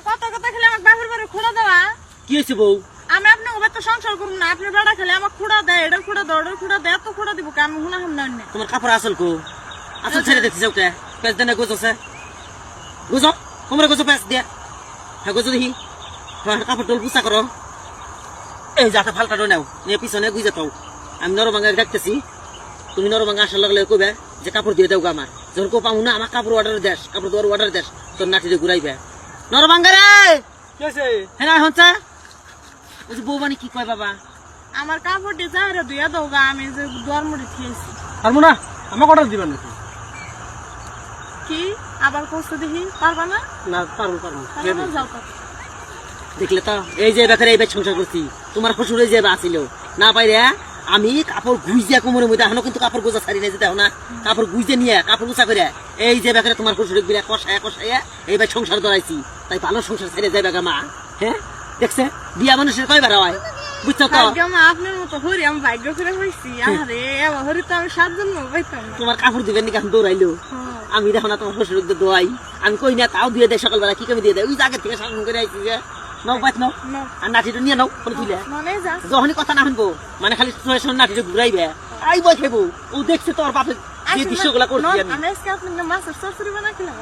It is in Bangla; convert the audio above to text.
কত কথা খেলে আমার বাপের বাড়ি খুঁড়া দেওয়া। কি হয়েছে বউ? আমি আপনার ওবার তো সংসার করবো না, আপনার বেড়া খেলে আমার খুঁড়া দেয়, এটার খুঁড়া দেয়, ওটার খুঁড়া দেয়, এত খুঁড়া দিব আমি গুনা হাম না। তোমার কাপড় আসল কো? আসল ছেড়ে দেখতে যাও কে? পেঁচ দেনে গোজ আছে, গোজ তোমরা গোজ পেঁচ দিয়া, হ্যাঁ গোজ দেখি। কাপড় টোল পুষা করো, এই যাতে ফালটা নাও নিয়ে পিছনে গুজে পাও। আমি নরমাঙ্গা ডাকতেছি, তুমি নরমাঙ্গা আসার লাগলে কইবে যে কাপড় দিয়ে দেও আমার। যখন কো পাবো না আমার কাপড় অর্ডার দেশ, কাপড় দেওয়ার অর্ডার দেশ, তোর নাটিতে ঘুরাইবে। নরমাঙ্গা রে হ্যাঁ হচ্ছে ওই যে বউ মানে কি কয় বাবা? আমার কাপড় দিয়ে যাহারে ধুইয়া দাও গা, আমি যে দুয়ার মুড়ি খেয়েছি। পারবো না, আমাকে অর্ডার দিবেন নাকি? কি আবার কষ্ট দেখি পারবা না? না পারবো পারবো। তাহলে যাও তো। দেখলে তো এই যে বেকারে এই সংসার করছি, তোমার শ্বশুরে যে আসিল না পাইরে আমি কাপড় গুইজিয়া কোমরের মধ্যে এখনো কিন্তু কাপড় গোজা ছাড়ি নাই, যেতে না কাপড় গুইজে নিয়ে কাপড় গুছা করে এই যে বেকারে তোমার শ্বশুরে বিরা কষায়া কষায়া এইবার সংসার ধরাইছি। তাই ভালো সংসার ছেড়ে যায় বেগা মা। হ্যাঁ দেখছে বিয়া মানুষের কয়বার হয় বুঝছো তো? মা আপনার মতো হরি আমি ভাগ্য করে হয়েছি। আরে এবার হরি তো আমি 7 জন্ম পাইতাম না। তোমার কাপড় দিবেন নাকি এখন দৌড়াইলো? আমি দেখো না তোমার শ্বশুর দোয়াই আমি কই না, তাও দিয়ে দেয় সকালবেলা। কি কমে দিয়ে দেয়? ওই জায়গা থেকে শাসন করে আইছি যে নাও বাইত নাও আর নাঠিটা নিয়ে নাও বলে তুলে। যখনই কথা না শুনবো মানে খালি নাঠিটা ঘুরাইবে আই বই খেবো। ও দেখছে তোর বাপে যে দৃশ্যগুলা করছি আমি। আমি আজকে আপনার মাছের চচ্চড়ি বানাইছিলাম।